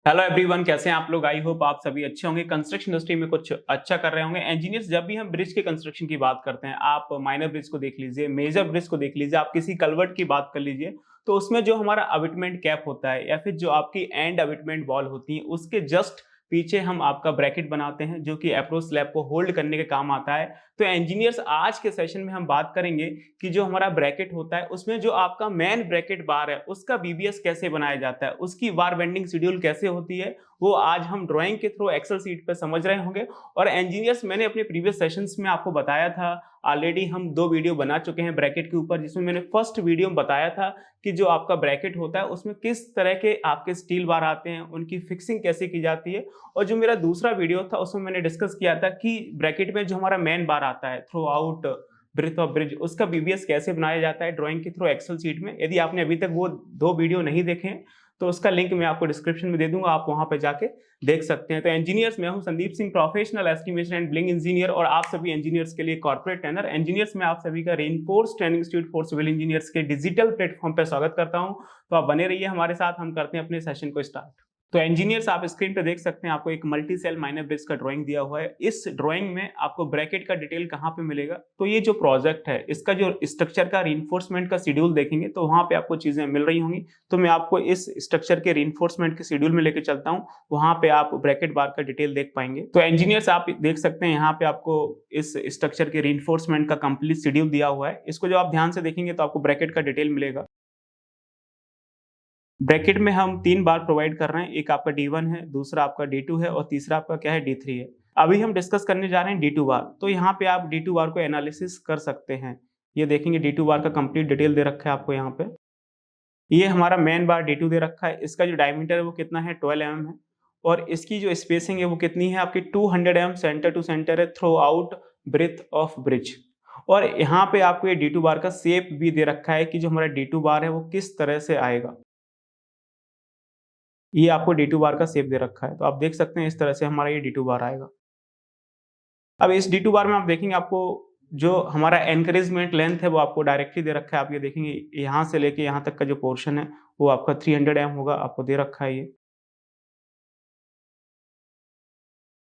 Hello everyone, कैसे हैं आप लोग। आई होप आप सभी अच्छे होंगे। कंस्ट्रक्शन इंडस्ट्री में कुछ अच्छा कर रहे होंगे। इंजीनियर्स, जब भी हम ब्रिज के कंस्ट्रक्शन की बात करते हैं, आप माइनर ब्रिज को देख लीजिए, मेजर ब्रिज को देख लीजिए, आप किसी कलवर्ट की बात कर लीजिए, तो उसमें जो हमारा अबिटमेंट कैप होता है या फिर जो आपकी एंड अबिटमेंट वॉल होती है, उसके जस्ट पीछे हम आपका ब्रैकेट बनाते हैं जो कि अप्रोच स्लैब को होल्ड करने के काम आता है। तो इंजीनियर्स, आज के सेशन में हम बात करेंगे कि जो हमारा ब्रैकेट होता है उसमें जो आपका मेन ब्रैकेट बार है उसका बीबीएस कैसे बनाया जाता है, उसकी बार बेंडिंग शेड्यूल कैसे होती है, वो आज हम ड्राइंग के थ्रू एक्सेल सीट पर समझ रहे होंगे। और इंजीनियर्स, मैंने अपने प्रीवियस सेशंस में आपको बताया था, ऑलरेडी हम 2 वीडियो बना चुके हैं ब्रैकेट के ऊपर, जिसमें मैंने फर्स्ट वीडियो में बताया था कि जो आपका ब्रैकेट होता है उसमें किस तरह के आपके स्टील बार आते हैं, उनकी फिक्सिंग कैसे की जाती है। और जो मेरा दूसरा वीडियो था उसमें मैंने डिस्कस किया था कि ब्रैकेट में जो हमारा मेन बार आता है throughout breadth of bridge, उसका बीबीएस कैसे बनाया जाता है ड्राइंग के थ्रू एक्सेल सीट में। यदि आपने अभी तक वो 2 वीडियो नहीं देखे हैं तो उसका लिंक मैं आपको डिस्क्रिप्शन में दे दूंगा, आप वहां पे जाके देख सकते हैं। तो इंजीनियर्स, मैं हूं Sandeep Singh, professional estimation and building engineer, और आप सभी इंजीनियर्स के लिए कॉर्पोरेट ट्रेनर। इंजीनियर्स में आप सभी का reinforce training institute for civil engineers के डिजिटल प्लेटफॉर्म पर स्वागत करता हूं। तो आप बने रहिए हमारे साथ, हम करते हैं अपने सेशन को स्टार्ट। तो इंजीनियर्स, आप स्क्रीन पे देख सकते हैं, आपको एक मल्टी सेल माइनर ब्रिज का ड्राइंग दिया हुआ है। इस ड्राइंग में आपको ब्रैकेट का डिटेल कहाँ पे मिलेगा, तो ये जो प्रोजेक्ट है इसका जो स्ट्रक्चर का रीइंफोर्समेंट का शेड्यूल देखेंगे तो वहां पे आपको चीजें मिल रही होंगी। तो मैं आपको इस स्ट्रक्चर के रीइंफोर्समेंट के शेड्यूल में लेकर चलता हूँ, वहां पे आप ब्रैकेट बार का डिटेल देख पाएंगे। तो इंजीनियर्स, आप देख सकते हैं यहाँ पे आपको इस स्ट्रक्चर के रीइंफोर्समेंट का कंप्लीट शेड्यूल दिया हुआ है। इसको जो आप ध्यान से देखेंगे तो आपको ब्रैकेट का डिटेल मिलेगा। ब्रैकेट में हम 3 बार प्रोवाइड कर रहे हैं, एक आपका D1 है, दूसरा आपका D2 है और तीसरा आपका क्या है, D3 है। अभी हम डिस्कस करने जा रहे हैं D2 बार। तो यहाँ पे आप D2 बार को एनालिसिस कर सकते हैं। ये देखेंगे D2 बार का कंप्लीट डिटेल दे रखा है आपको यहाँ पे। ये हमारा मेन बार D2 दे रखा है, इसका जो डायमीटर है वो कितना है, 12 mm है, और इसकी जो स्पेसिंग है वो कितनी है आपकी, 200 mm सेंटर टू सेंटर है throughout breadth of bridge. और यहाँ पे आपको ये D2 बार का शेप भी दे रखा है कि जो हमारा D2 बार है वो किस तरह से आएगा। ये आपको D2 बार का शेप दे रखा है, तो आप देख सकते हैं इस तरह से हमारा ये D2 बार आएगा। अब इस D2 बार में आप देखेंगे, आपको जो हमारा एनकरेजमेंट लेंथ है वो आपको डायरेक्टली दे रखा है। आप ये देखेंगे यहाँ से लेके यहाँ तक का जो पोर्शन है वो आपका 300 एम होगा, आपको दे रखा है ये।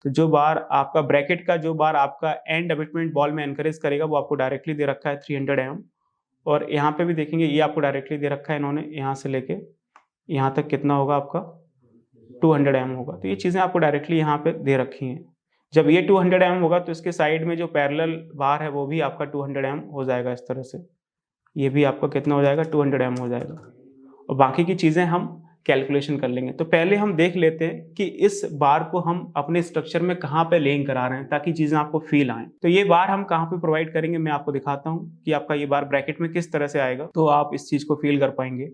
तो जो बार आपका ब्रैकेट का जो बार आपका एंड अबिटमेंट बॉल में एनकरेज करेगा वो आपको डायरेक्टली दे रखा है 300 एम। और यहाँ पे भी देखेंगे ये आपको डायरेक्टली दे रखा है इन्होंने, यहाँ से लेके यहाँ तक कितना होगा आपका, 200 एम होगा। तो ये चीज़ें आपको डायरेक्टली यहाँ पे दे रखी हैं। जब ये 200 एम होगा तो इसके साइड में जो पैरेलल बार है वो भी आपका 200 एम हो जाएगा इस तरह से। ये भी आपका कितना हो जाएगा, 200 एम हो जाएगा। और बाकी की चीज़ें हम कैलकुलेशन कर लेंगे। तो पहले हम देख लेते हैं कि इस बार को हम अपने स्ट्रक्चर में कहाँ पे लेइंग करा रहे हैं ताकि चीज़ें आपको फील आएँ। तो ये बार हम कहाँ पे प्रोवाइड करेंगे, मैं आपको दिखाता हूँ कि आपका ये बार ब्रैकेट में किस तरह से आएगा, तो आप इस चीज़ को फील कर पाएंगे।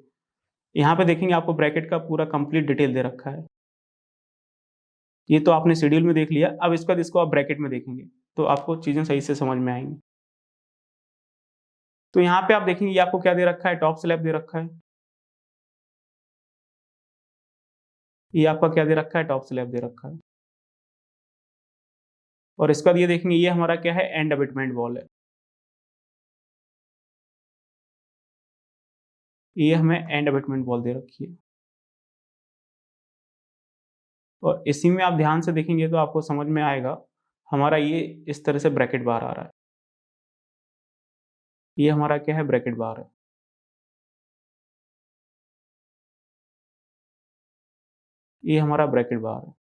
यहाँ पे देखेंगे आपको ब्रैकेट का पूरा कंप्लीट डिटेल दे रखा है। ये तो आपने शेड्यूल में देख लिया। अब इसके बाद इसको आप ब्रैकेट में देखेंगे तो आपको चीज़ें सही से समझ में आएँगी। तो यहाँ पे आप देखेंगे ये आपको क्या दे रखा है, टॉप स्लैब दे रखा है। ये आपका क्या दे रखा है, टॉप स्लैब दे रखा है। और इसके बाद ये देखेंगे ये हमारा क्या है, एंड अबिटमेंट वॉल है। ये हमें एंड अबिटमेंट वॉल दे रखी है। और इसी में आप ध्यान से देखेंगे तो आपको समझ में आएगा, हमारा ये इस तरह से ब्रैकेट बार आ रहा है। ये हमारा क्या है, ब्रैकेट बार है। ये हमारा ब्रैकेट बार है।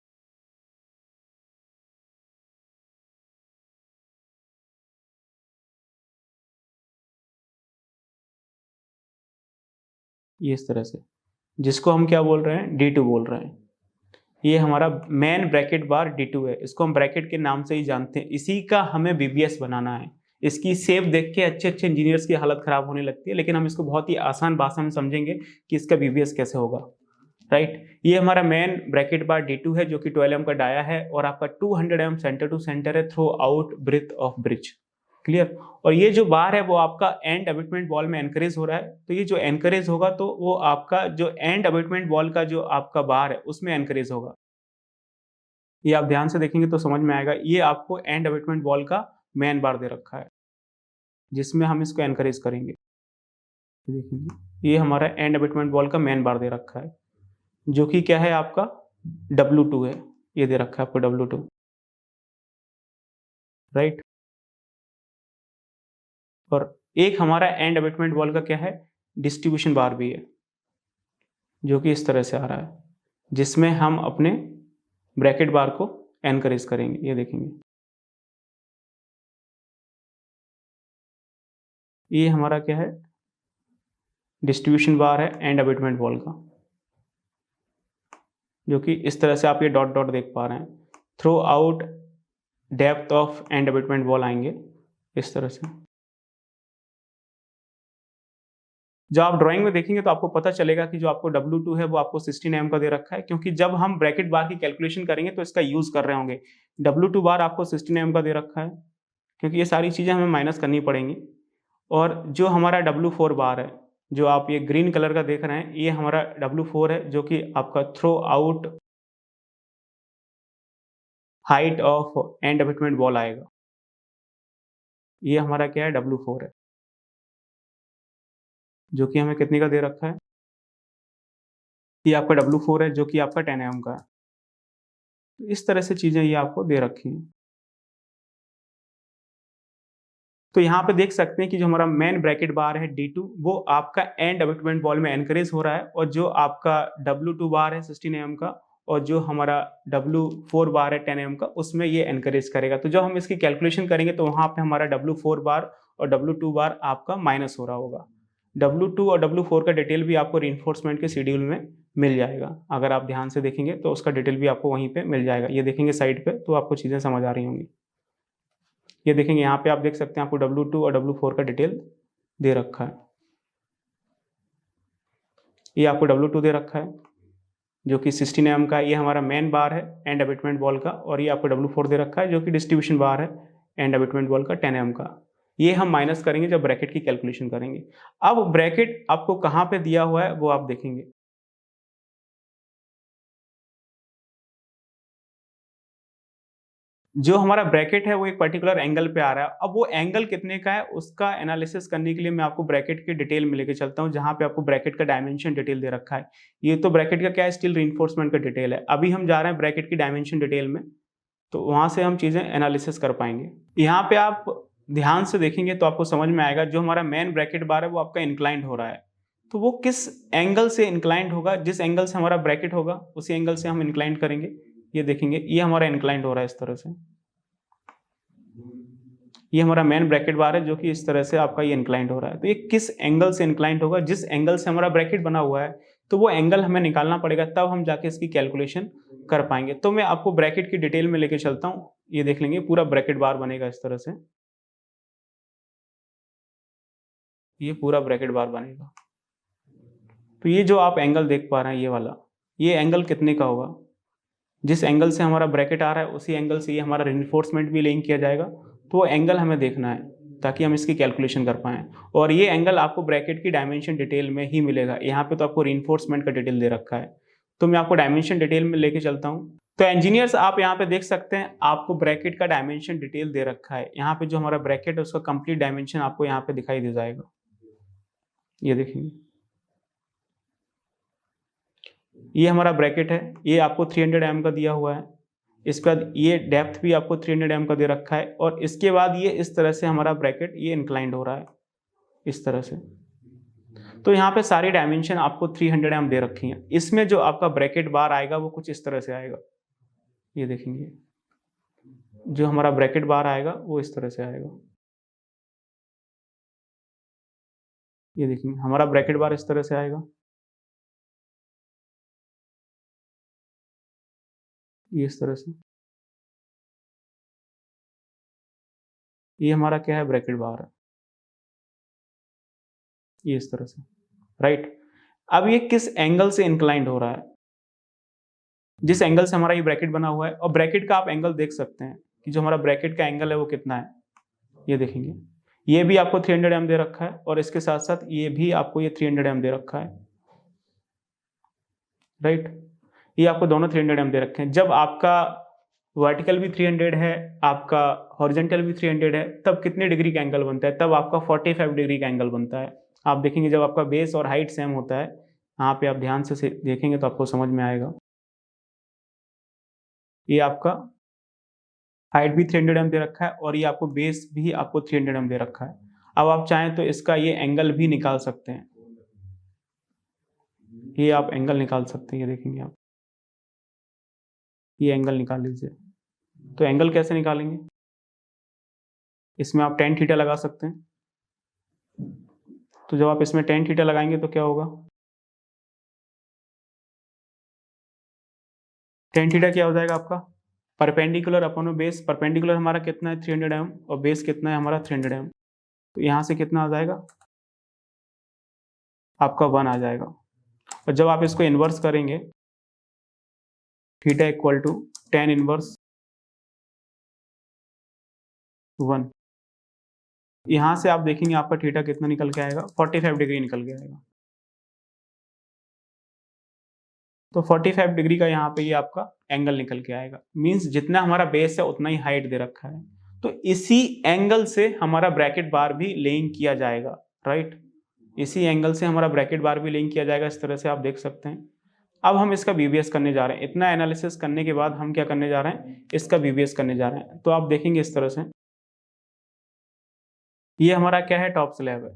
ये इस तरह से, जिसको हम क्या बोल रहे हैं, D2 बोल रहे हैं। ये हमारा मेन ब्रैकेट बार D2 है, इसको हम ब्रैकेट के नाम से ही जानते हैं। इसी का हमें बीबीएस बनाना है। इसकी शेप देख के अच्छे अच्छे इंजीनियर्स की हालत खराब होने लगती है, लेकिन हम इसको बहुत ही आसान भाषा में समझेंगे कि इसका बीबीएस कैसे होगा। राइट, ये हमारा मेन ब्रैकेट बार D2 है जो कि 12 एम का डाया है, और आपका 200 एम सेंटर टू सेंटर है throughout breadth of bridge. Clear. और ये जो बार है वो आपका एंड अबिटमेंट वॉल में एनकरेज हो रहा है, तो ये जो एनकरेज होगा तो वो आपका जो एंड अबिटमेंट वॉल का जो आपका बार है उसमें एनकरेज होगा। ये आप ध्यान से देखेंगे तो समझ में आएगा, ये आपको एंड अबिटमेंट वॉल का मेन बार दे रखा है जिसमें हम इसको एनकरेज करेंगे। देखेंगे ये हमारा एंड अबिटमेंट वॉल का मेन बार दे रखा है जो कि क्या है आपका W2 है, ये दे रखा है आपको W2, राइट। और एक हमारा एंड अबैटमेंट वॉल का क्या है, डिस्ट्रीब्यूशन बार भी है, जो कि इस तरह से आ रहा है, जिसमें हम अपने ब्रैकेट बार को एनकरेज करेंगे, ये देखेंगे। ये हमारा क्या है, डिस्ट्रीब्यूशन बार है एंड अबैटमेंट वॉल का, जो कि इस तरह से आप ये डॉट डॉट देख पा रहे हैं। Through out depth of end abutment wall आएंगे इस तरह से। जब आप ड्राइंग में देखेंगे तो आपको पता चलेगा कि जो आपको W2 है वो आपको 16 mm का दे रखा है, क्योंकि जब हम ब्रैकेट बार की कैलकुलेशन करेंगे तो इसका यूज कर रहे होंगे। W2 बार आपको 16 mm का दे रखा है, क्योंकि ये सारी चीजें हमें माइनस करनी पड़ेंगी। और जो हमारा W4 बार है, जो आप ये ग्रीन कलर का देख रहे हैं, ये हमारा W4 है, जो कि आपका throughout height of end abutment wall आएगा। ये हमारा क्या है, W4 है, जो कि हमें कितने का दे रखा है, ये आपका W4 है, जो कि आपका 10 mm का है। तो इस तरह से चीजें ये आपको दे रखी हैं। तो यहाँ पे देख सकते हैं कि जो हमारा मेन ब्रैकेट बार है D2, वो आपका एंड अबैटमेंट वॉल में एनकरेज हो रहा है, और जो आपका W2 बार है 16 mm का, और जो हमारा W4 बार है 10 mm का, उसमें ये एनकरेज करेगा। तो जब हम इसकी कैलकुलेशन करेंगे तो वहाँ पे हमारा W4 बार और W2 बार आपका माइनस हो रहा होगा। W2 और W4 का डिटेल भी आपको रीइंफोर्समेंट के शेड्यूल में मिल जाएगा। अगर आप ध्यान से देखेंगे तो उसका डिटेल भी आपको वहीं पे मिल जाएगा। ये देखेंगे साइड पे तो आपको चीज़ें समझ आ रही होंगी। ये देखेंगे यहाँ पे आप देख सकते हैं आपको W2 और W4 का डिटेल दे रखा है। ये आपको W2 दे रखा है, जो कि 16 mm का, ये हमारा मेन बार है एंड अबैटमेंट वॉल का, और ये आपको W4 दे रखा है, जो कि डिस्ट्रीब्यूशन बार है एंड अबैटमेंट वॉल का 10 mm का। ये हम माइनस करेंगे जब ब्रैकेट की कैलकुलेशन करेंगे। अब ब्रैकेट आपको कहाँ पे दिया हुआ है वो आप देखेंगे। जो हमारा ब्रैकेट है वो एक पर्टिकुलर एंगल पे आ रहा है। अब वो एंगल कितने का है उसका एनालिसिस करने के लिए मैं आपको ब्रैकेट के डिटेल में लेके चलता हूँ, जहाँ पे आपको ब्रैकेट का डायमेंशन डिटेल दे रखा है। ये तो ब्रैकेट का क्या है, स्टील रीइंफोर्समेंट का डिटेल है। अभी हम जा रहे हैं ब्रैकेट की डायमेंशन डिटेल में, तो वहां से हम चीजें एनालिसिस कर पाएंगे। यहाँ पे आप ध्यान से देखेंगे तो आपको समझ में आएगा, जो हमारा मेन ब्रैकेट बार है वो आपका इंक्लाइंड हो रहा है। तो वो किस एंगल से इंक्लाइंड होगा, जिस एंगल से हमारा ब्रैकेट होगा उसी एंगल से हम इंक्लाइंड करेंगे। ये देखेंगे, ये हमारा इंक्लाइंड हो रहा है इस तरह से। ये हमारा मेन ब्रैकेट बार है, जो कि इस तरह से आपका ये इंक्लाइंड हो रहा है। तो ये किस एंगल से इंक्लाइंड होगा, जिस एंगल से हमारा ब्रैकेट बना हुआ है, तो वो एंगल हमें निकालना पड़ेगा, तब हम जाके इसकी कैलकुलेशन कर पाएंगे। तो मैं आपको ब्रैकेट की डिटेल में लेके चलता हूँ। ये देख लेंगे, पूरा ब्रैकेट बार बनेगा इस तरह से। ये पूरा ब्रैकेट बार बनेगा। तो ये जो आप एंगल देख पा रहे हैं, ये वाला, ये एंगल कितने का होगा, जिस एंगल से हमारा ब्रैकेट आ रहा है उसी एंगल से ये हमारा रिइंफोर्समेंट भी लिंक किया जाएगा। तो वो एंगल हमें देखना है ताकि हम इसकी कैलकुलेशन कर पाएँ। और ये एंगल आपको ब्रैकेट की डायमेंशन डिटेल में ही मिलेगा। यहाँ पे तो आपको रिइंफोर्समेंट का डिटेल दे रखा है, तो मैं आपको डायमेंशन डिटेल में लेके चलता हूँ। तो इंजीनियर्स, आप यहाँ पे देख सकते हैं आपको ब्रैकेट का डायमेंशन डिटेल दे रखा है। यहाँ पे जो हमारा ब्रैकेट है उसका कंप्लीट डायमेंशन आपको यहाँ पे दिखाई दे जाएगा। ये देखेंगे, ये हमारा ब्रैकेट है, ये आपको 300 mm का दिया हुआ है। इसके बाद ये डेप्थ भी आपको 300 mm का दे रखा है, और इसके बाद ये इस तरह से हमारा ब्रैकेट ये इंक्लाइंड हो रहा है इस तरह से। तो यहाँ पे सारी डायमेंशन आपको 300 mm दे रखी हैं। इसमें जो आपका ब्रैकेट बार आएगा वो कुछ इस तरह से आएगा। ये देखेंगे, जो हमारा ब्रैकेट बार आएगा वो इस तरह से आएगा। ये देखेंगे, हमारा ब्रैकेट बार इस तरह से आएगा। ये इस तरह से, ये हमारा क्या है, ब्रैकेट बार है। ये इस तरह से, राइट। अब ये किस एंगल से इंक्लाइंड हो रहा है, जिस एंगल से हमारा ये ब्रैकेट बना हुआ है। और ब्रैकेट का आप एंगल देख सकते हैं कि जो हमारा ब्रैकेट का एंगल है वो कितना है। ये देखेंगे, ये भी आपको 300 mm दे रखा है, और इसके साथ साथ ये भी आपको ये 300 mm दे रखा है, राइट। ये आपको दोनों 300 mm दे रखे हैं। जब आपका वर्टिकल भी 300 है, आपका हॉरिजॉन्टल भी 300 है, तब कितने डिग्री का एंगल बनता है, तब आपका 45 डिग्री का एंगल बनता है। आप देखेंगे जब आपका बेस और हाइट सेम होता है, यहाँ पे आप ध्यान से देखेंगे तो आपको समझ में आएगा। ये आपका हाइट भी 300 mm दे रखा है और ये आपको बेस भी आपको 300 mm दे रखा है। अब आप चाहें तो इसका ये एंगल भी निकाल सकते हैं। ये आप एंगल निकाल सकते हैं, ये देखेंगे आप। ये एंगल निकाल लीजिए। तो एंगल कैसे निकालेंगे? इसमें आप tan थीटा लगा सकते हैं। तो जब आप इसमें tan थीटा लगाएंगे तो क्या होगा? tan थीटा क्या हो जाएगा आपका? Perpendicular upon base. परपेंडिकुलर हमारा कितना है? 300 mm और बेस कितना है हमारा? 300 mm। तो यहाँ से कितना आ जाएगा? आपका 1 आ जाएगा। और जब आप इसको इन्वर्स करेंगे, theta equal to tan inverse 1। यहाँ से आप देखेंगे आपका थीटा कितना निकल के आएगा? 45 डिग्री निकल के आएगा। तो 45 डिग्री का यहाँ पे ये आपका एंगल निकल के आएगा। मीन्स जितना हमारा बेस है उतना ही हाइट दे रखा है। तो इसी एंगल से हमारा ब्रैकेट बार भी लिंक किया जाएगा, राइट? इसी एंगल से हमारा ब्रैकेट बार भी लिंक किया जाएगा। इस तरह से आप देख सकते हैं। अब हम इसका बीबीएस करने जा रहे हैं। इतना एनालिसिस करने के बाद हम क्या करने जा रहे हैं? इसका बीबीएस करने जा रहे हैं। तो आप देखेंगे इस तरह से, ये हमारा क्या है? टॉप स्लैब है।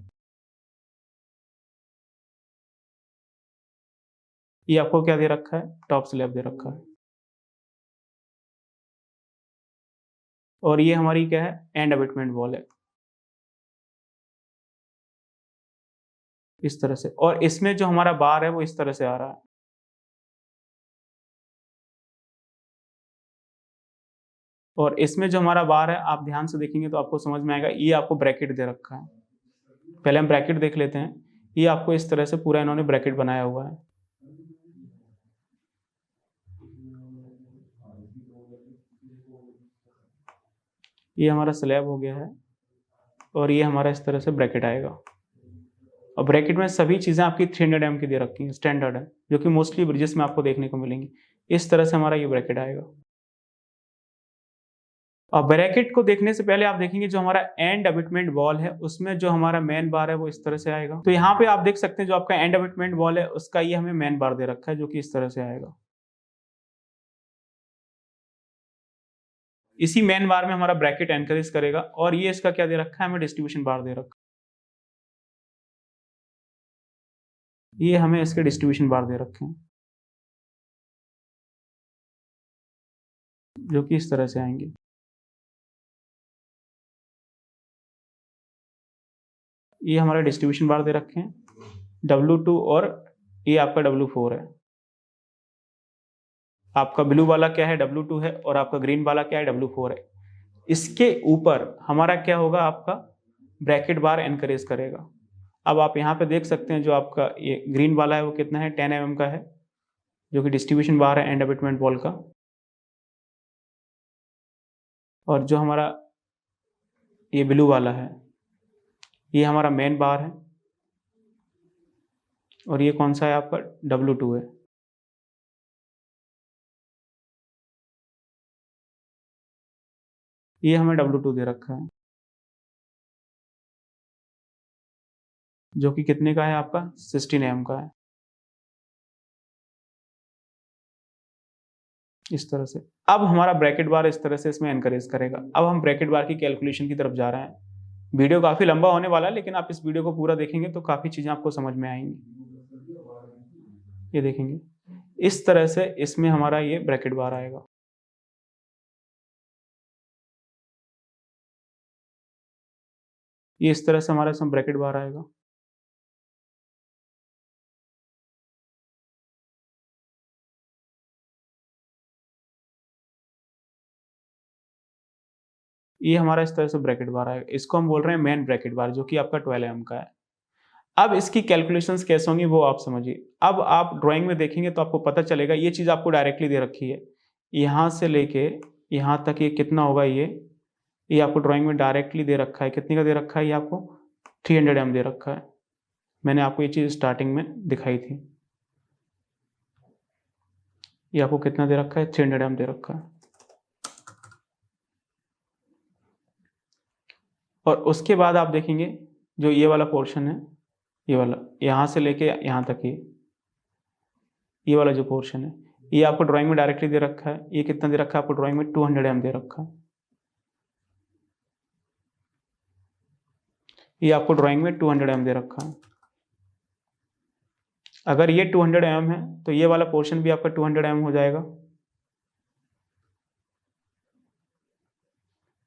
ये आपको क्या दे रखा है? टॉप स्लैब दे रखा है। और ये हमारी क्या है? एंड अबैटमेंट वॉल है, इस तरह से। और इसमें जो हमारा बार है वो इस तरह से आ रहा है। और इसमें जो हमारा बार है, आप ध्यान से देखेंगे तो आपको समझ में आएगा। ये आपको ब्रैकेट दे रखा है। पहले हम ब्रैकेट देख लेते हैं। ये आपको इस तरह से पूरा इन्होंने ब्रैकेट बनाया हुआ है। ये हमारा स्लैब हो गया है और ये हमारा इस तरह से ब्रैकेट आएगा। और ब्रैकेट में सभी चीज़ें आपकी 300 mm की दे रखी हैं, स्टैंडर्ड है, जो कि मोस्टली ब्रिजेस में आपको देखने को मिलेंगी। इस तरह से हमारा ये ब्रैकेट आएगा। और ब्रैकेट को देखने से पहले आप देखेंगे जो हमारा एंड अबैटमेंट वॉल है उसमें जो हमारा मेन बार है वो इस तरह से आएगा। तो यहाँ पे आप देख सकते हैं जो आपका एंड अबैटमेंट वॉल है उसका ये हमें मेन बार दे रखा है, जो कि इस तरह से आएगा। इसी मेन बार में हमारा ब्रैकेट एनकरेज करेगा। और ये इसका क्या दे रखा है? हमें डिस्ट्रीब्यूशन बार दे रखा है। ये हमें इसके डिस्ट्रीब्यूशन बार दे रखे हैं, जो कि इस तरह से आएंगे। ये हमारा डिस्ट्रीब्यूशन बार दे रखे हैं, W2 और ये आपका W4 है। आपका ब्लू वाला क्या है? W2 है और आपका ग्रीन वाला क्या है? W4 है। इसके ऊपर हमारा क्या होगा? आपका ब्रैकेट बार एनकरेज करेगा। अब आप यहाँ पे देख सकते हैं जो आपका ये ग्रीन वाला है वो कितना है? 10 mm का है, जो कि डिस्ट्रीब्यूशन बार है एंड अबैटमेंट वॉल का। और जो हमारा ये ब्लू वाला है ये हमारा मेन बार है। और ये कौन सा है? आपका W2 है। ये हमें W2 दे रखा है, जो कि कितने का है? आपका 16 mm का है, इस तरह से। अब हमारा ब्रैकेट बार इस तरह से इसमें एनकरेज करेगा। अब हम ब्रैकेट बार की कैलकुलेशन की तरफ जा रहे हैं। वीडियो काफी लंबा होने वाला है, लेकिन आप इस वीडियो को पूरा देखेंगे तो काफी चीजें आपको समझ में आएंगी। ये देखेंगे इस तरह से इसमें हमारा ये ब्रैकेट बार आएगा। ये इस तरह से हमारा इसमें ब्रैकेट बार आएगा। ये हमारा इस तरह से ब्रैकेट बार आएगा। इसको हम बोल रहे हैं मेन ब्रैकेट बार, जो कि आपका 12 mm का है। अब इसकी कैलकुलेशंस कैसे होंगी वो आप समझिए। अब आप ड्राइंग में देखेंगे तो आपको पता चलेगा। ये चीज़ आपको डायरेक्टली दे रखी है, यहाँ से लेके यहाँ तक ये कितना होगा? ये आपको ड्राइंग में डायरेक्टली दे रखा है। कितने का दे रखा है? ये आपको 300 mm दे रखा है। मैंने आपको ये चीज़ स्टार्टिंग में दिखाई थी। ये आपको कितना दे रखा है? 300 mm दे रखा है। और उसके बाद आप देखेंगे जो ये वाला पोर्शन है, ये वाला यहाँ से लेके यहाँ तक ये वाला जो पोर्शन है, ये आपको ड्राइंग में डायरेक्टली दे रखा है। ये कितना दे रखा है आपको ड्राइंग में 200 mm दे रखा है। ये आपको ड्राइंग में 200 mm दे रखा है। अगर ये 200 mm है तो ये वाला पोर्शन भी आपका 200 mm हो जाएगा।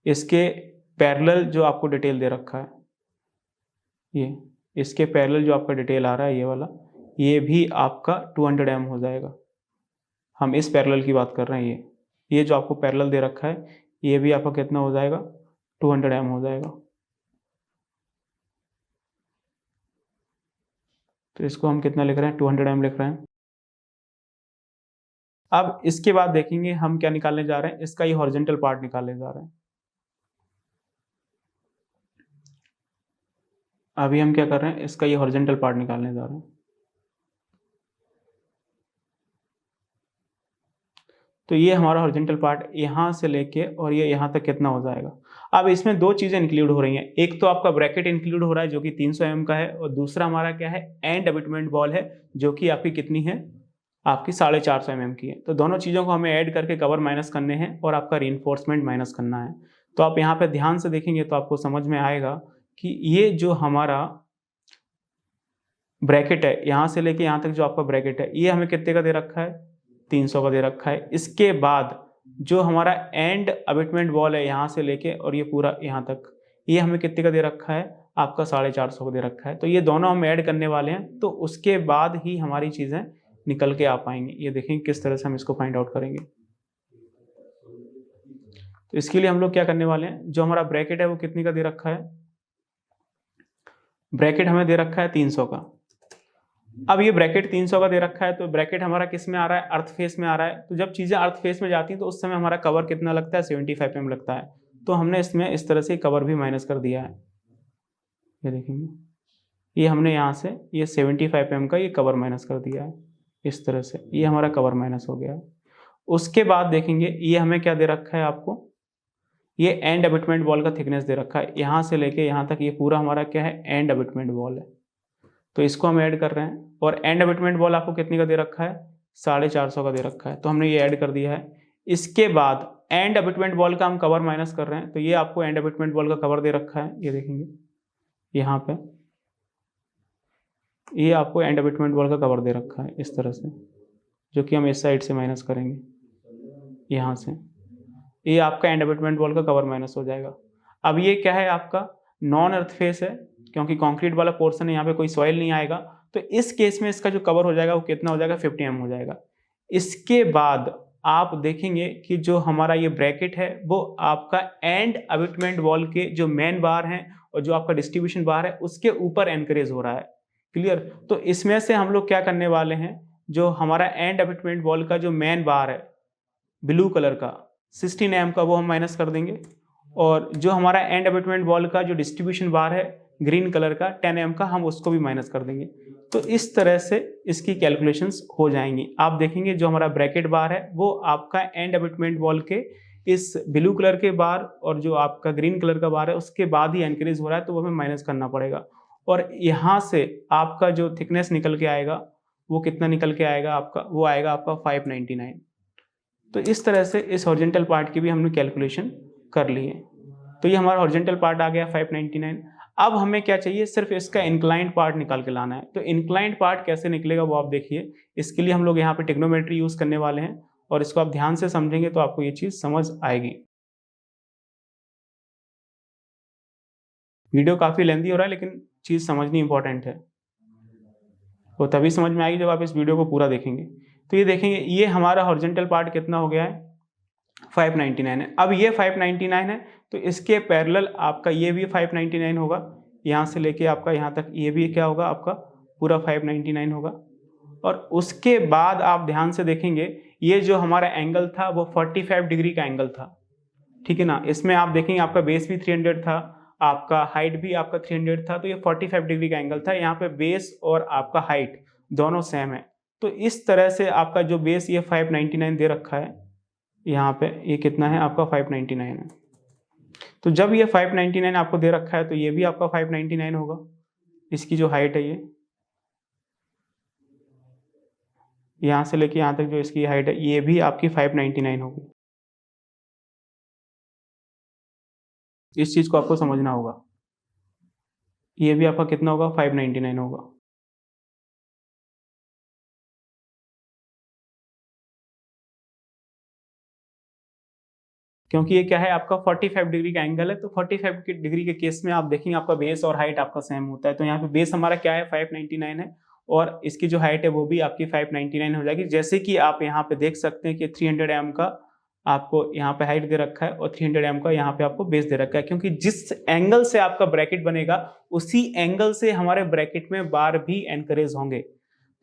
इसके पैरेलल जो आपको डिटेल दे रखा है, ये इसके पैरेलल जो आपका डिटेल आ रहा है ये वाला, ये भी आपका 200 mm हो जाएगा। हम इस पैरेलल की बात कर रहे हैं। ये जो आपको पैरेलल दे रखा है ये भी आपका कितना हो जाएगा, 200 mm हो जाएगा। तो इसको हम कितना लिख रहे हैं, 200 mm लिख रहे हैं। अब इसके बाद देखेंगे हम क्या निकालने जा रहे हैं, इसका ये हॉरिजॉन्टल पार्ट निकालने जा रहे हैं। अभी हम क्या कर रहे हैं, इसका ये हॉरिजॉन्टल पार्ट निकालने जा रहे हैं। तो ये हमारा हॉरिजॉन्टल पार्ट यहाँ से लेके और ये यहाँ तक कितना हो जाएगा। अब इसमें दो चीजें इंक्लूड हो रही हैं, एक तो आपका ब्रैकेट इंक्लूड हो रहा है जो कि 300 mm का है, और दूसरा हमारा क्या है, एंड अबिटमेंट बॉल है जो कि आपकी कितनी है, आपकी 450 mm की है। तो दोनों चीजों को हमें ऐड करके कवर माइनस करने हैं और आपका रीइंफोर्समेंट माइनस करना है। तो आप यहाँ पे ध्यान से देखेंगे तो आपको समझ में आएगा कि ये जो हमारा ब्रैकेट है, यहाँ से लेके यहाँ तक जो आपका ब्रैकेट है, ये हमें कितने का दे रखा है, 300 का दे रखा है। इसके बाद जो हमारा एंड अबिटमेंट वॉल है यहाँ से लेके और ये पूरा यहाँ तक, ये हमें कितने का दे रखा है, आपका 450 का दे रखा है। तो ये दोनों हम ऐड करने वाले हैं, तो उसके बाद ही हमारी चीज़ें निकल के आ पाएंगी। ये देखेंगे किस तरह से हम इसको फाइंड आउट करेंगे। तो इसके लिए हम लोग क्या करने वाले हैं, जो हमारा ब्रैकेट है वो कितने का दे रखा है, ब्रैकेट हमें दे रखा है 300 का। अब ये ब्रैकेट 300 का दे रखा है, तो ब्रैकेट हमारा किस में आ रहा है, अर्थ फेस में आ रहा है। तो जब चीज़ें अर्थ फेस में जाती हैं तो उस समय हमारा कवर कितना लगता है, 75 mm लगता है। तो हमने इसमें इस तरह से कवर भी माइनस कर दिया है। ये देखेंगे, ये हमने यहाँ से ये 75 mm का ये कवर माइनस कर दिया है इस तरह से, ये हमारा कवर माइनस हो गया है। उसके बाद देखेंगे ये हमें क्या दे रखा है आपको, ये एंड अबिटमेंट वॉल का थिकनेस दे रखा है, यहाँ से लेके यहाँ तक ये पूरा हमारा क्या है, एंड अबिटमेंट वॉल है। तो इसको हम ऐड कर रहे हैं, और एंड अबिटमेंट वॉल आपको कितने का दे रखा है, 450 का दे रखा है। तो हमने ये ऐड कर दिया है। इसके बाद एंड अबिटमेंट वॉल का हम कवर माइनस कर रहे हैं, तो ये आपको एंड अबिटमेंट वॉल का कवर दे रखा है, ये देखेंगे यहाँ पे, ये आपको एंड अबिटमेंट वॉल का कवर दे रखा है इस तरह से, जो कि हम इस साइड से माइनस करेंगे यहाँ से, ये आपका एंड अबिटमेंट वॉल का कवर माइनस हो जाएगा। अब ये क्या है, आपका नॉन अर्थ फेस है, क्योंकि कंक्रीट वाला पोर्शन है, यहाँ पे कोई सॉइल नहीं आएगा। तो इस केस में इसका जो कवर हो जाएगा वो कितना हो जाएगा, 50 mm हो जाएगा। इसके बाद आप देखेंगे कि जो हमारा ये ब्रैकेट है वो आपका एंड अबिटमेंट वॉल के जो मेन बार हैं और जो आपका डिस्ट्रीब्यूशन बार है उसके ऊपर एनकरेज हो रहा है। क्लियर। तो इसमें से हम लोग क्या करने वाले हैं, जो हमारा एंड अबिटमेंट वॉल का जो मेन बार है ब्लू कलर का 16 mm का, वो हम माइनस कर देंगे, और जो हमारा एंड अबिटमेंट वॉल का जो डिस्ट्रीब्यूशन बार है ग्रीन कलर का 10 mm का, हम उसको भी माइनस कर देंगे। तो इस तरह से इसकी कैलकुलेशंस हो जाएंगी। आप देखेंगे जो हमारा ब्रैकेट बार है वो आपका एंड अबिटमेंट वॉल के इस ब्लू कलर के बार और जो आपका ग्रीन कलर का बार है उसके बाद ही इंक्रीज हो रहा है, तो वो हमें माइनस करना पड़ेगा। और यहाँ से आपका जो थिकनेस निकल के आएगा वो कितना निकल के आएगा आपका, वो आएगा आपका 599। तो इस तरह से इस हॉरिजॉन्टल पार्ट की भी हमने कैलकुलेशन कर ली है। तो ये हमारा हॉरिजॉन्टल पार्ट आ गया 599। अब हमें क्या चाहिए, सिर्फ इसका इंक्लाइंड पार्ट निकाल के लाना है। तो इंक्लाइंड पार्ट कैसे निकलेगा वो आप देखिए। इसके लिए हम लोग यहाँ पे ट्रिग्नोमेट्री यूज करने वाले हैं, और इसको आप ध्यान से समझेंगे तो आपको ये चीज समझ आएगी। वीडियो काफी लेंथी हो रहा है, लेकिन चीज समझनी इंपॉर्टेंट है, वो तभी समझ में आएगी जब आप इस वीडियो को पूरा देखेंगे। तो ये देखेंगे, ये हमारा हॉरिजॉन्टल पार्ट कितना हो गया है, 599 है। अब ये 599 है, तो इसके पैरेलल आपका ये भी 599 होगा, यहाँ से लेके आपका यहाँ तक ये भी क्या होगा, आपका पूरा 599 होगा। और उसके बाद आप ध्यान से देखेंगे, ये जो हमारा एंगल था वो 45 डिग्री का एंगल था, ठीक है ना। इसमें आप देखेंगे आपका बेस भी 300 था, आपका हाइट भी आपका 300 था, तो ये 45 डिग्री का एंगल था। यहाँ पे बेस और आपका हाइट दोनों सेम है। तो इस तरह से आपका जो बेस ये 599 दे रखा है, यहाँ पे ये कितना है आपका 599 है। तो जब ये 599 आपको दे रखा है तो ये भी आपका 599 होगा। इसकी जो हाइट है यहाँ से लेके यहाँ तक जो इसकी हाइट है ये भी आपकी 599 होगी। इस चीज़ को आपको समझना होगा। ये भी आपका कितना होगा? 599 होगा। क्योंकि ये क्या है, आपका 45 डिग्री का एंगल है, तो 45 के डिग्री के केस में आप देखेंगे आपका बेस और हाइट आपका सेम होता है। तो यहाँ पे बेस हमारा क्या है? 599 है और इसकी जो हाइट है वो भी आपकी 599 हो जाएगी। जैसे कि आप यहाँ पे देख सकते हैं कि 300 एम का आपको यहाँ पे हाइट दे रखा है और 300 एम का यहाँ पे आपको बेस दे रखा है, क्योंकि जिस एंगल से आपका ब्रैकेट बनेगा उसी एंगल से हमारे ब्रैकेट में बार भी एनकरेज होंगे।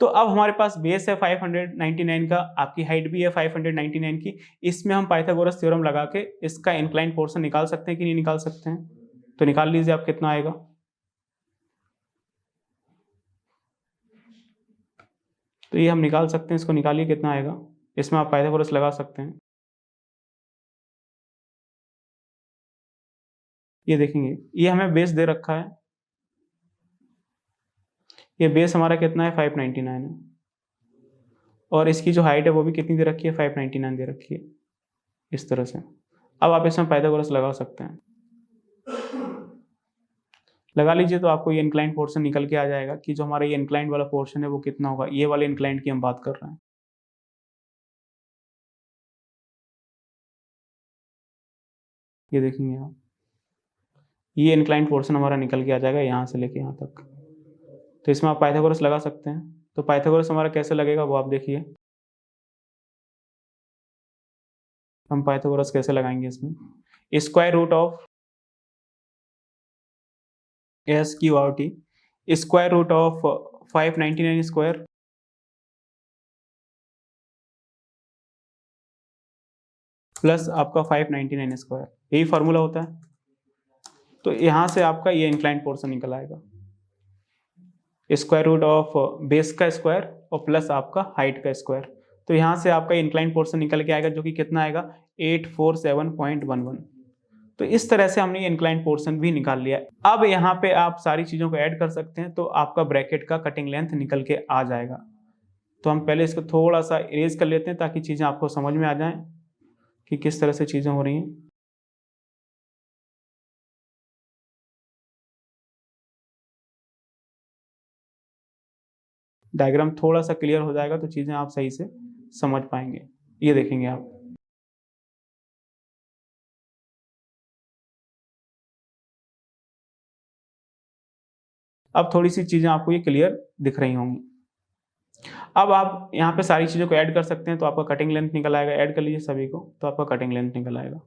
तो अब हमारे पास बेस है 599 का, आपकी हाइट भी है 599 की। इसमें हम पाइथागोरस थ्योरम लगा के इसका इंक्लाइन पोर्शन निकाल सकते हैं कि नहीं निकाल सकते हैं? तो निकाल लीजिए आप, कितना आएगा। तो ये हम निकाल सकते हैं, इसको निकालिए कितना आएगा। इसमें आप पाइथागोरस लगा सकते हैं। ये देखेंगे, ये हमें बेस दे रखा है, ये बेस हमारा कितना है? 599 है और इसकी जो हाइट है वो भी कितनी दे रखी है? 599 दे रखी है, इस तरह से। अब आप इसमें पाइथागोरस लगा सकते हैं। लगा लीजिए तो आपको ये इंक्लाइंड पोर्शन निकल के आ जाएगा कि जो हमारा ये इंक्लाइंड वाला पोर्शन है वो कितना होगा। ये वाले इंक्लाइंड की हम बात कर रहे हैं। ये देखेंगे आप, ये इंक्लाइंड पोर्शन हमारा निकल के आ जाएगा यहाँ से लेके यहाँ तक। तो इसमें आप पाइथागोरस लगा सकते हैं। तो पाइथागोरस हमारा कैसे लगेगा वो आप देखिए। हम पाइथागोरस कैसे लगाएंगे इसमें? Square root of S Q R T, square root of 599 square plus आपका 599 स्क्वायर, यही फार्मूला होता है। तो यहाँ से आपका ये इंक्लाइंड पोर्शन निकल आएगा, स्क्वायर रूट ऑफ बेस का स्क्वायर और प्लस आपका हाइट का स्क्वायर। तो यहाँ से आपका इंक्लाइंड पोर्शन निकल के आएगा जो कि कितना आएगा? 847.11। तो इस तरह से हमने ये इंक्लाइंड पोर्शन भी निकाल लिया। अब यहाँ पे आप सारी चीज़ों को ऐड कर सकते हैं तो आपका ब्रैकेट का कटिंग लेंथ निकल के आ जाएगा। तो हम पहले इसको थोड़ा सा इरेज कर लेते हैं ताकि चीज़ें आपको समझ में आ जाएं कि किस तरह से चीज़ें हो रही हैं। डायग्राम थोड़ा सा क्लियर हो जाएगा तो चीज़ें आप सही से समझ पाएंगे। ये देखेंगे आप, अब थोड़ी सी चीज़ें आपको ये क्लियर दिख रही होंगी। अब आप यहाँ पे सारी चीज़ों को ऐड कर सकते हैं तो आपका कटिंग लेंथ निकल आएगा। ऐड कर लीजिए सभी को तो आपका कटिंग लेंथ निकल आएगा।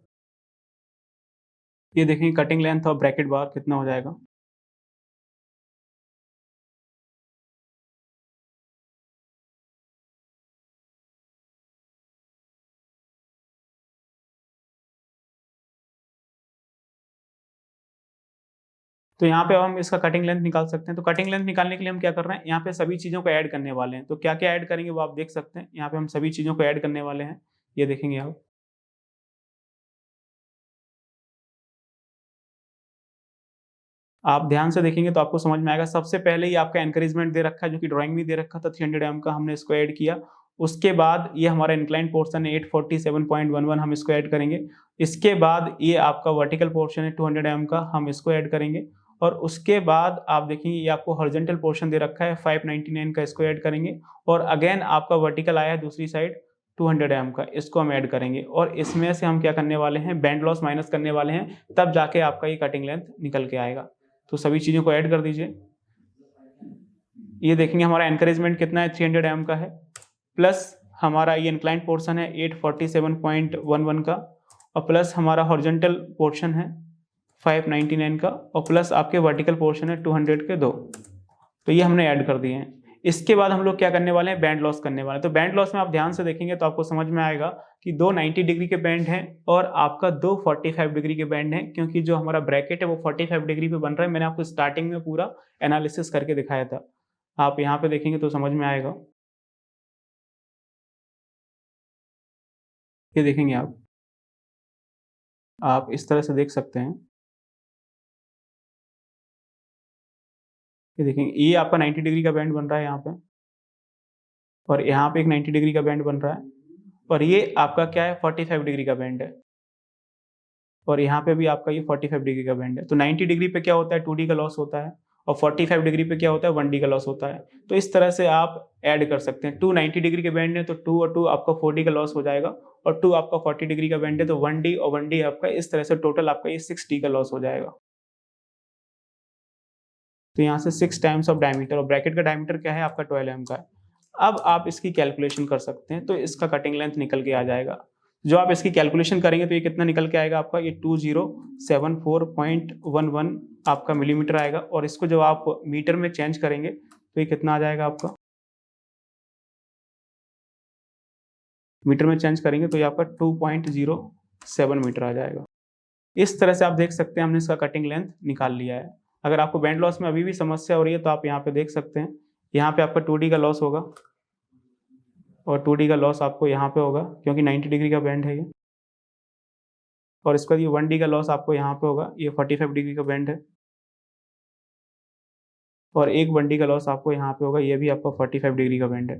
ये देखिए कटिंग लेंथ और ब्रैकेट बार कितना हो जाएगा। तो यहाँ पे अब हम इसका कटिंग लेंथ निकाल सकते हैं। तो कटिंग लेंथ निकालने के लिए हम क्या कर रहे हैं, यहाँ पे सभी चीज़ों को ऐड करने वाले हैं। तो क्या क्या ऐड करेंगे वो आप देख सकते हैं। यहाँ पे हम सभी चीज़ों को ऐड करने वाले हैं, ये देखेंगे आप। आप ध्यान से देखेंगे तो आपको समझ में आएगा। सबसे पहले ही आपका एनकरेजमेंट दे रखा है जो कि ड्राइंग में दे रखा था 300 एम का, हमने इसको ऐड किया। उसके बाद ये हमारा इंक्लाइंड पोर्शन है 847.11, हम इसको ऐड करेंगे। इसके बाद ये आपका वर्टिकल पोर्शन है 200 एम का, हम इसको ऐड करेंगे। और उसके बाद आप देखेंगे ये आपको हॉरिजॉन्टल पोर्शन दे रखा है 599 का, इसको ऐड करेंगे। और अगेन आपका वर्टिकल आया है दूसरी साइड 200 एम का, इसको हम ऐड करेंगे। और इसमें से हम क्या करने वाले हैं, बैंड लॉस माइनस करने वाले हैं, तब जाके आपका ये कटिंग लेंथ निकल के आएगा। तो सभी चीज़ों को ऐड कर दीजिए। ये देखेंगे हमारा एनकरेजमेंट कितना है, 300 एम का है, प्लस हमारा ये इंक्लाइंड पोर्शन है 847.11 का, और प्लस हमारा हॉरिजॉन्टल पोर्शन है 599 का, और प्लस आपके वर्टिकल पोर्शन है 200 के दो। तो ये हमने ऐड कर दिए हैं। इसके बाद हम लोग क्या करने वाले हैं, बैंड लॉस करने वाले हैं। तो बैंड लॉस में आप ध्यान से देखेंगे तो आपको समझ में आएगा कि दो 90 डिग्री के बैंड हैं और आपका दो 45 डिग्री के बैंड हैं, क्योंकि जो हमारा ब्रैकेट है वो 45 डिग्री पे बन रहा है। मैंने आपको स्टार्टिंग में पूरा एनालिसिस करके दिखाया था, आप यहाँ पे देखेंगे तो समझ में आएगा। ये देखेंगे आप इस तरह से देख सकते हैं। ये देखेंगे ये आपका 90 डिग्री का बैंड बन रहा है यहाँ पे, और यहाँ पे एक 90 डिग्री का बैंड बन रहा है, और ये आपका क्या है 45 डिग्री का बैंड है, और यहाँ पे भी आपका ये 45 डिग्री का बैंड है। तो 90 डिग्री पे क्या होता है 2D का लॉस होता है, और 45 डिग्री पे क्या होता है 1D का लॉस होता है। तो इस तरह से आप ऐड कर सकते हैं। 2 90 डिग्री के बैंड है तो 2 और 2 आपका 4D का लॉस हो जाएगा, और 2 आपका 40 डिग्री का बैंड है तो 1D और 1D आपका, इस तरह से टोटल आपका ये 6D का लॉस हो जाएगा। तो यहाँ से 6 टाइम्स ऑफ डायमीटर, और ब्रैकेट का डायमीटर क्या है आपका 12 mm का है। अब आप इसकी कैलकुलेशन कर सकते हैं, तो इसका कटिंग लेंथ निकल के आ जाएगा। जो आप इसकी कैलकुलेशन करेंगे तो ये कितना निकल के आएगा आपका, ये 2074.11 आपका मिलीमीटर आएगा, और इसको जब आप मीटर में चेंज करेंगे तो ये कितना आ जाएगा आपका, मीटर में चेंज करेंगे तो ये आपका 2.07 मीटर आ जाएगा। इस तरह से आप देख सकते हैं हमने इसका कटिंग लेंथ निकाल लिया है। अगर आपको बैंड लॉस में अभी भी समस्या हो रही है तो आप यहाँ पे देख सकते हैं, यहाँ पे आपका 2D का लॉस होगा, और 2D का लॉस आपको यहाँ पे होगा क्योंकि 90 डिग्री का बैंड है ये, और इसका ये 1D का लॉस आपको यहाँ पे होगा, ये 45 डिग्री का बैंड है, और एक 1D का लॉस आपको यहाँ पे होगा, ये भी आपका 45 डिग्री का बैंड है।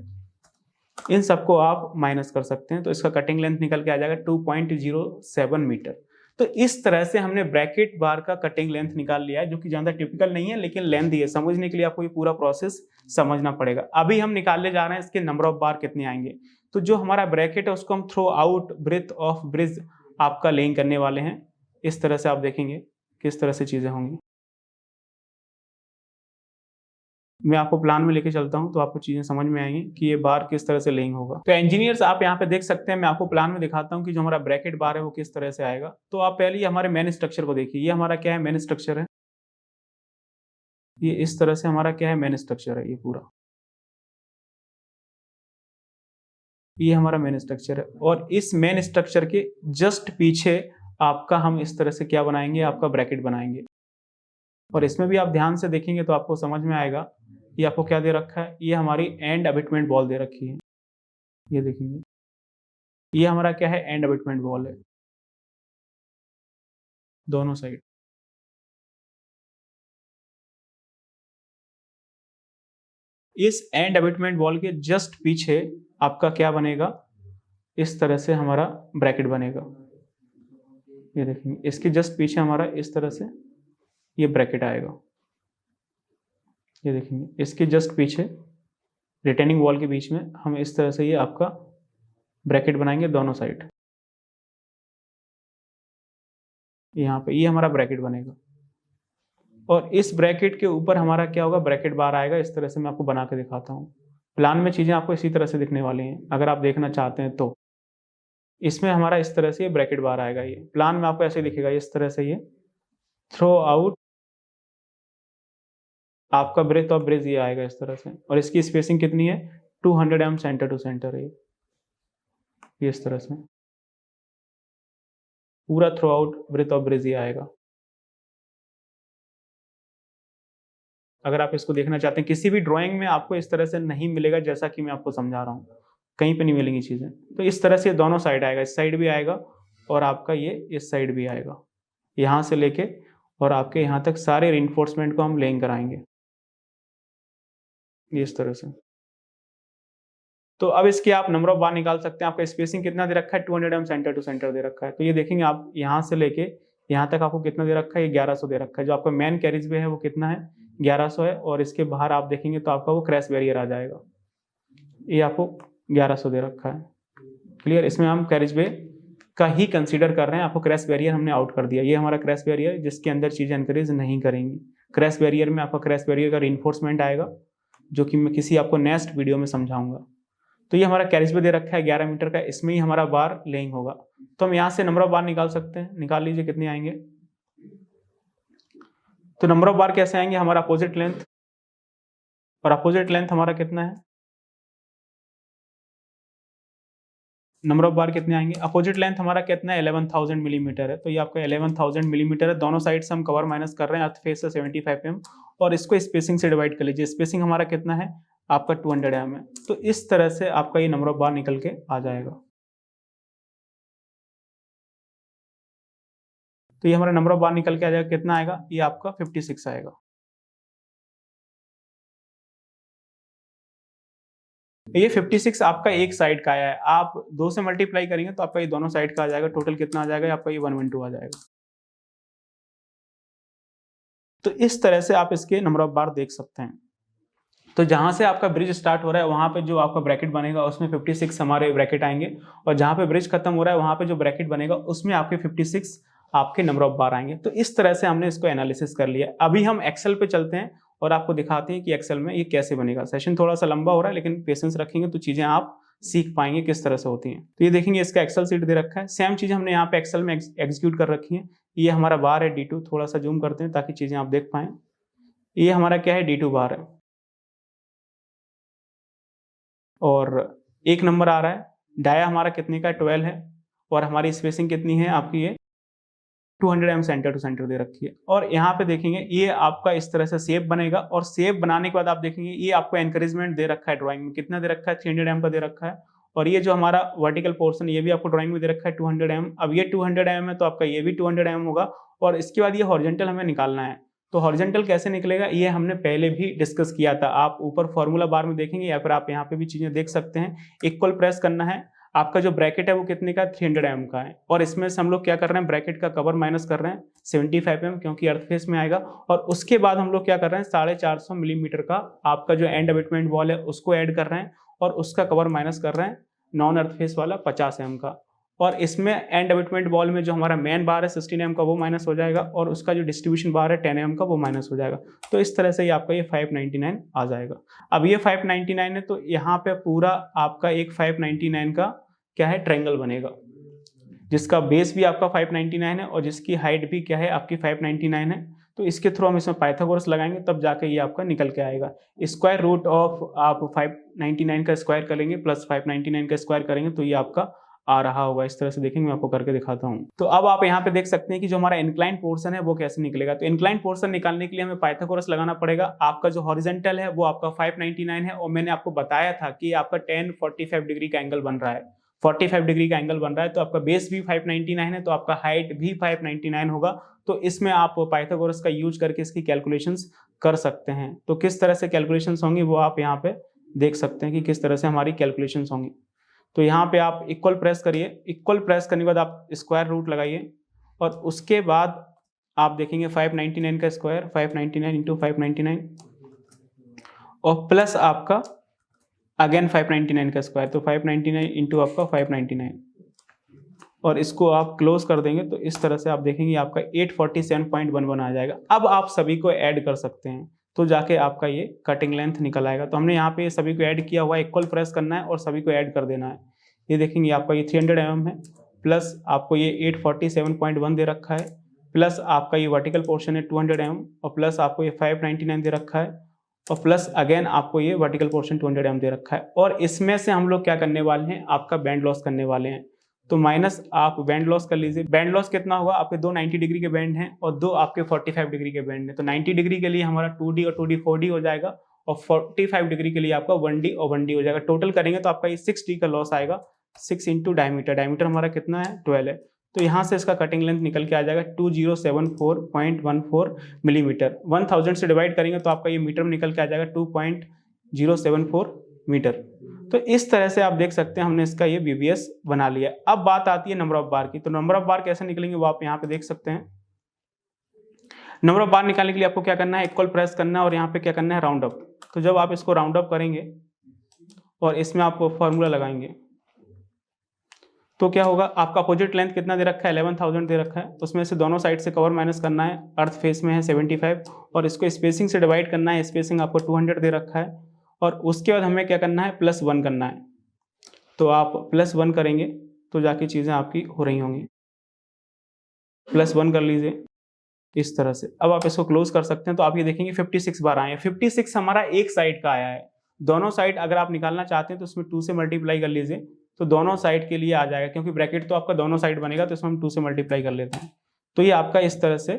इन सबको आप माइनस कर सकते हैं तो इसका कटिंग लेंथ निकल के आ जाएगा 2.07 मीटर। तो इस तरह से हमने ब्रैकेट बार का कटिंग लेंथ निकाल लिया है, जो कि ज़्यादा टिपिकल नहीं है लेकिन लेंथ है। समझने के लिए आपको ये पूरा प्रोसेस समझना पड़ेगा। अभी हम निकालने जा रहे हैं इसके नंबर ऑफ बार कितने आएंगे। तो जो हमारा ब्रैकेट है उसको हम throughout breadth of bridge आपका लेइंग करने वाले हैं। इस तरह से आप देखेंगे किस तरह से चीज़ें होंगी। मैं आपको प्लान में लेके चलता हूं तो आपको चीजें समझ में आएंगी कि ये बार किस तरह से लेइंग होगा। तो इंजीनियर्स आप यहाँ पे देख सकते हैं, मैं आपको प्लान में दिखाता हूं कि जो हमारा ब्रैकेट बार है वो किस तरह से आएगा। तो आप पहले हमारे मेन स्ट्रक्चर को देखिए, ये हमारा क्या है मेन स्ट्रक्चर है, ये इस तरह से हमारा क्या है मेन स्ट्रक्चर है, ये पूरा ये हमारा मेन स्ट्रक्चर है। और इस मेन स्ट्रक्चर के जस्ट पीछे आपका हम इस तरह से क्या बनाएंगे, आपका ब्रैकेट बनाएंगे। और इसमें भी आप ध्यान से देखेंगे तो आपको समझ में आएगा, ये आपको क्या दे रखा है, ये हमारी एंड अबिटमेंट बॉल दे रखी है। ये देखेंगे ये हमारा क्या है एंड अबिटमेंट बॉल है, दोनों साइड। इस एंड अबिटमेंट बॉल के जस्ट पीछे आपका क्या बनेगा, इस तरह से हमारा ब्रैकेट बनेगा। ये देखेंगे इसके जस्ट पीछे हमारा इस तरह से ये ब्रैकेट आएगा। ये देखेंगे इसके जस्ट पीछे रिटेनिंग वॉल के बीच में हम इस तरह से ये आपका ब्रैकेट बनाएंगे दोनों साइड। यहाँ पे ये हमारा ब्रैकेट बनेगा, और इस ब्रैकेट के ऊपर हमारा क्या होगा, ब्रैकेट बार आएगा। इस तरह से मैं आपको बना के दिखाता हूँ। प्लान में चीजें आपको इसी तरह से दिखने वाली हैं, अगर आप देखना चाहते हैं तो। इसमें हमारा इस तरह से ये ब्रैकेट बार आएगा, ये प्लान में आपको ऐसे दिखेगा इस तरह से। ये थ्रो आउट आपका ब्रेथ ऑफ ब्रिज ये आएगा इस तरह से, और इसकी स्पेसिंग कितनी है 200 mm सेंटर टू सेंटर है ये इस तरह से पूरा throughout breadth of bridge ये आएगा। अगर आप इसको देखना चाहते हैं किसी भी ड्राइंग में आपको इस तरह से नहीं मिलेगा, जैसा कि मैं आपको समझा रहा हूँ, कहीं पे नहीं मिलेंगी चीजें। तो इस तरह से दोनों साइड आएगा, इस साइड भी आएगा और आपका ये इस साइड भी आएगा, यहाँ से लेके और आपके यहाँ तक सारे रिइंफोर्समेंट को हम लेइंग कराएंगे इस तरह से। तो अब इसके आप नंबर ऑफ बार निकाल सकते हैं। आपका स्पेसिंग कितना दे रखा है 200 mm सेंटर टू सेंटर दे रखा है। तो ये देखेंगे आप यहाँ से लेके यहाँ तक आपको कितना दे रखा है, ये 1100 दे रखा है। जो आपका मेन कैरिज वे है वो कितना है 1100 है, और इसके बाहर आप देखेंगे तो आपका वो क्रैश बैरियर आ जाएगा, ये आपको 1100 दे रखा है। क्लियर, इसमें हम कैरिज वे का ही कंसीडर कर रहे हैं। आपको क्रैश बैरियर हमने आउट कर दिया, ये हमारा क्रैश बैरियर जिसके अंदर चीजें एनकरेज नहीं करेंगी। क्रैश बैरियर में आपका क्रैश बैरियर का रिइंफोर्समेंट आएगा, जो कि मैं किसी आपको नेक्स्ट वीडियो में समझाऊंगा। तो ये हमारा कैरिज वे दे रखा है 11 मीटर का, इसमें ही हमारा बार लेइंग होगा। तो हम यहाँ से नंबर ऑफ बार निकाल सकते हैं, निकाल लीजिए कितने आएंगे। तो नंबर ऑफ बार कैसे आएंगे, हमारा अपोजिट लेंथ, और अपोजिट लेंथ हमारा कितना है, नंबर ऑफ बार कितने आएंगे, अपोजिट लेंथ हमारा कितना है 11,000 मिलीमीटर है। तो ये आपका 11,000 मिलीमीटर है। दोनों साइड से हम कवर माइनस कर रहे हैं, अर्थ फेस से 75 mm, और इसको स्पेसिंग से डिवाइड कर लीजिए। स्पेसिंग हमारा कितना है आपका 200 mm है। तो इस तरह से आपका ये नंबर ऑफ बार निकल के आ जाएगा। तो ये हमारा नंबर ऑफ बार निकल के आ जाएगा, कितना आएगा, ये आपका 56 आएगा। ये 56 आपका एक साइड का आया है, आप 2 से मल्टीप्लाई करेंगे तो आपका ये दोनों साइड का आ जाएगा, टोटल कितना आ जाएगा आपका ये 112 आ जाएगा। तो इस तरह से आप इसके नंबर ऑफ बार देख सकते हैं। तो जहां से आपका ब्रिज स्टार्ट हो रहा है वहां पे जो आपका ब्रैकेट बनेगा उसमें 56 हमारे ब्रैकेट आएंगे, और जहां पे ब्रिज खत्म हो रहा है वहां पे जो ब्रैकेट बनेगा उसमें आपके 56 आपके नंबर ऑफ बार आएंगे। तो इस तरह से हमने इसको एनालिसिस कर लिया। अभी हम एक्सेल पे चलते हैं और आपको दिखाते हैं कि एक्सेल में ये कैसे बनेगा। सेशन थोड़ा सा लंबा हो रहा है लेकिन पेशेंस रखेंगे तो चीजें आप सीख पाएंगे किस तरह से होती हैं। तो ये देखेंगे इसका एक्सेल सीट दे रखा है, सेम चीज हमने यहाँ पे एक्सेल में एग्जीक्यूट कर रखी है। ये हमारा बार है D2, थोड़ा सा जूम करते हैं ताकि चीजें आप देख पाए। ये हमारा क्या है D2 बार है, और एक नंबर आ रहा है। डाया हमारा कितने का 12 है, और हमारी स्पेसिंग कितनी है आपकी ये 200 mm सेंटर टू सेंटर दे रखी है। और यहाँ पे देखेंगे ये आपका इस तरह से शेप बनेगा, और शेप बनाने के बाद आप देखेंगे ये आपको एनकरेजमेंट दे रखा है ड्राइंग में, कितना दे रखा है 300 mm का दे रखा है। और ये जो हमारा वर्टिकल पोर्शन ये भी आपको ड्राइंग में दे रखा है 200 mm। अब ये 200 mm है तो आपका ये भी 200 mm होगा, और इसके बाद ये हॉरिजॉन्टल हमें निकालना है। तो हॉरिजॉन्टल कैसे निकलेगा ये हमने पहले भी डिस्कस किया था, आप ऊपर फॉर्मूला बार में देखेंगे या फिर आप यहाँ पे भी चीजें देख सकते हैं। इक्वल प्रेस करना है, आपका जो ब्रैकेट है वो कितने का 300 mm का है, और इसमें से हम लोग क्या कर रहे हैं ब्रैकेट का कवर माइनस कर रहे हैं 75 mm क्योंकि अर्थ फेस में आएगा। और उसके बाद हम लोग क्या कर रहे हैं 450 मिलीमीटर का आपका जो एंड अबैटमेंट वॉल है उसको ऐड कर रहे हैं, और उसका कवर माइनस कर रहे हैं नॉन अर्थ फेस वाला 50 mm का। और इसमें एंड अबैटमेंट वॉल में जो हमारा मेन बार है 16 mm का वो माइनस हो जाएगा, और उसका जो डिस्ट्रीब्यूशन बार है 10 mm का वो माइनस हो जाएगा। तो इस तरह से ये आपका ये 599 आ जाएगा। अब ये 599 है तो यहाँ पे पूरा आपका एक 599 का क्या है ट्रायंगल बनेगा, जिसका बेस भी आपका 599 है और जिसकी हाइट भी क्या है आपकी 599 है। तो इसके थ्रू हम इसमें पाइथागोरस लगाएंगे तब जाके ये आपका निकल के आएगा। स्क्वायर रूट ऑफ आप 599 का स्क्वायर करेंगे प्लस 599 का स्क्वायर करेंगे तो ये आपका आ रहा होगा। इस तरह से देखेंगे, मैं आपको करके दिखाता हूँ। तो अब आप यहाँ पे देख सकते हैं कि जो हमारा इंक्लाइन पोर्शन है वो कैसे निकलेगा। तो इंक्लाइन पोर्शन निकालने के लिए हमें पाइथागोरस लगाना पड़ेगा। आपका जो हॉरिजॉन्टल है वो आपका 599 है, और मैंने आपको बताया था कि आपका 1045 डिग्री का एंगल बन रहा है, 45 डिग्री का एंगल बन रहा है। तो आपका बेस भी 599 है तो आपका हाइट भी 599 होगा। तो इसमें आप पाइथागोरस का यूज करके इसकी कैलकुलेशंस कर सकते हैं। तो किस तरह से कैलकुलेशंस होंगी वो आप यहाँ पे देख सकते हैं कि किस तरह से हमारी कैलकुलेशंस होंगी। तो यहाँ पे आप इक्वल प्रेस करिए, इक्वल प्रेस करने के बाद आप स्क्वायर रूट लगाइए, और उसके बाद आप देखेंगे 599 का स्क्वायर 599 इंटू 599, और प्लस आपका अगेन 599 का स्क्वायर, तो 599 इंटू आपका 599, और इसको आप क्लोज कर देंगे तो इस तरह से आप देखेंगे आपका 847.11 आ जाएगा। अब आप सभी को ऐड कर सकते हैं तो जाके आपका ये कटिंग लेंथ निकल आएगा। तो हमने यहाँ पे सभी को ऐड किया हुआ है, इक्वल प्रेस करना है और सभी को ऐड कर देना है। ये देखेंगे आपका ये 300 mm है, प्लस आपको ये 847.1 दे रखा है, प्लस आपका ये वर्टिकल पोर्शन है 200 mm, और प्लस आपको ये 599 दे रखा है, और प्लस अगेन आपको ये वर्टिकल पोर्शन 200 mm दे रखा है। और इसमें से हम लोग क्या करने वाले हैं आपका बैंड लॉस करने वाले हैं। तो माइनस आप बैंड लॉस कर लीजिए। बैंड लॉस कितना होगा, आपके दो 90 डिग्री के बैंड हैं और दो आपके 45 डिग्री के बैंड हैं। तो 90 डिग्री के लिए हमारा 2D और 2D 4D हो जाएगा, और 45 डिग्री के लिए आपका 1D और 1D हो जाएगा। टोटल करेंगे तो आपका ये 6D का लॉस आएगा। 6 इंटू डायमीटर, डायमीटर हमारा कितना है 12 है, तो यहाँ से इसका कटिंग लेंथ निकल के आ जाएगा 2074.14 मिलीमीटर। 1000 से डिवाइड करेंगे तो आपका ये मीटर में निकल के आ जाएगा 2.074 मीटर। तो इस तरह से आप देख सकते हैं हमने इसका ये VBS बना लिया। अब बात आती है नंबर ऑफ बार की। तो नंबर ऑफ बार कैसे निकलेंगे वो आप यहाँ पे देख सकते हैं। नंबर ऑफ बार निकालने के लिए आपको क्या करना है, इक्वल प्रेस करना है और यहाँ पे क्या करना है राउंड अप। तो जब आप इसको राउंड अप करेंगे और इसमें आप फॉर्मूला लगाएंगे तो क्या होगा, आपका अपोजिट लेंथ कितना दे रखा है 11,000 दे रखा है, उसमें से दोनों साइड से कवर माइनस करना है। अर्थ फेस में है 75 और इसको स्पेसिंग से डिवाइड करना है। स्पेसिंग आपको 200 दे रखा है, और उसके बाद हमें क्या करना है +1 करना है। तो आप +1 करेंगे तो जाके चीज़ें आपकी हो रही होंगी। +1 कर लीजिए इस तरह से। अब आप इसको क्लोज कर सकते हैं। तो आप ये देखेंगे 56 बार आए हैं। 56 हमारा एक साइड का आया है। दोनों साइड अगर आप निकालना चाहते हैं तो उसमें 2 से मल्टीप्लाई कर लीजिए, तो दोनों साइड के लिए आ जाएगा, क्योंकि ब्रैकेट तो आपका दोनों साइड बनेगा तो इसमें हम 2 से मल्टीप्लाई कर लेते हैं। तो ये आपका इस तरह से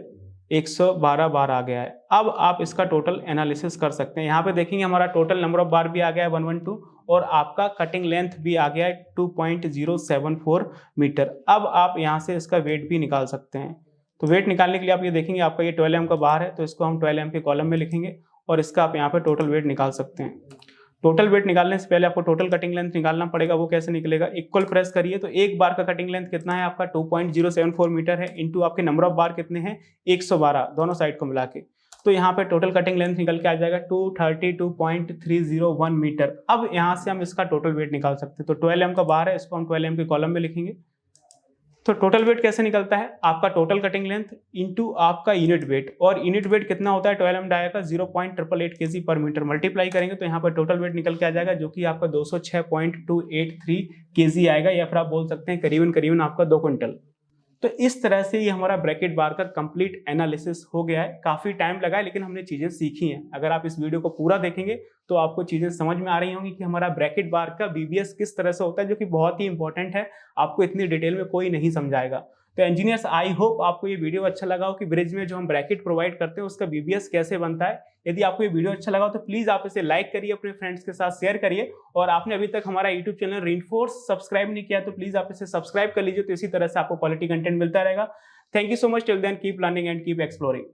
112 बार आ गया है। अब आप इसका टोटल एनालिसिस कर सकते हैं। यहाँ पे देखेंगे हमारा टोटल नंबर ऑफ बार भी आ गया है 112, और आपका कटिंग लेंथ भी आ गया है 2.074 मीटर। अब आप यहाँ से इसका वेट भी निकाल सकते हैं। तो वेट निकालने के लिए आप ये देखेंगे आपका ये 12 m का बार है, तो इसको हम 12 m के कॉलम में लिखेंगे और इसका आप यहाँ पे टोटल वेट निकाल सकते हैं। टोटल वेट निकालने से पहले आपको टोटल कटिंग लेंथ निकालना पड़ेगा। वो कैसे निकलेगा, इक्वल प्रेस करिए तो एक बार का कटिंग लेंथ कितना है आपका 2.074 मीटर है, इंटू आपके नंबर ऑफ बार कितने हैं 112 दोनों साइड को मिला के, तो यहाँ पे टोटल कटिंग लेंथ निकल के आ जाएगा 232.301 मीटर। अब यहाँ से हम इसका टोटल वेट निकाल सकते हैं। तो 12m का बार है, इसको हम 12m के कॉलम में लिखेंगे। तो टोटल वेट कैसे निकलता है, आपका टोटल कटिंग लेंथ इंटू आपका यूनिट वेट, और यूनिट वेट कितना होता है 12m डाया का 0.888 kg पर मीटर, मल्टीप्लाई करेंगे तो यहाँ पर टोटल वेट निकल के आ जाएगा जो कि आपका 206.283 kg आएगा, या फिर आप बोल सकते हैं करीबन करीबन आपका 2 क्विंटल। तो इस तरह से ये हमारा ब्रैकेट बार का कंप्लीट एनालिसिस हो गया है। काफी टाइम लगा है लेकिन हमने चीजें सीखी हैं। अगर आप इस वीडियो को पूरा देखेंगे तो आपको चीजें समझ में आ रही होंगी कि हमारा ब्रैकेट बार का बीबीएस किस तरह से होता है, जो कि बहुत ही इंपॉर्टेंट है। आपको इतनी डिटेल में कोई नहीं समझाएगा। तो इंजीनियर्स, आई होप आपको ये वीडियो अच्छा लगा हो कि ब्रिज में जो हम ब्रैकेट प्रोवाइड करते हैं उसका बीबीएस कैसे बनता है। यदि आपको ये वीडियो अच्छा लगा हो तो प्लीज आप इसे लाइक करिए, अपने फ्रेंड्स के साथ शेयर करिए, और आपने अभी तक हमारा यूट्यूब चैनल रेनफोर्स सब्सक्राइब नहीं किया तो प्लीज आप इसे सब्सक्राइब कर लीजिए। तो इसी तरह से आपको क्वालिटी कंटेंट मिलता रहेगा। Thank you so much, till then keep learning and keep exploring.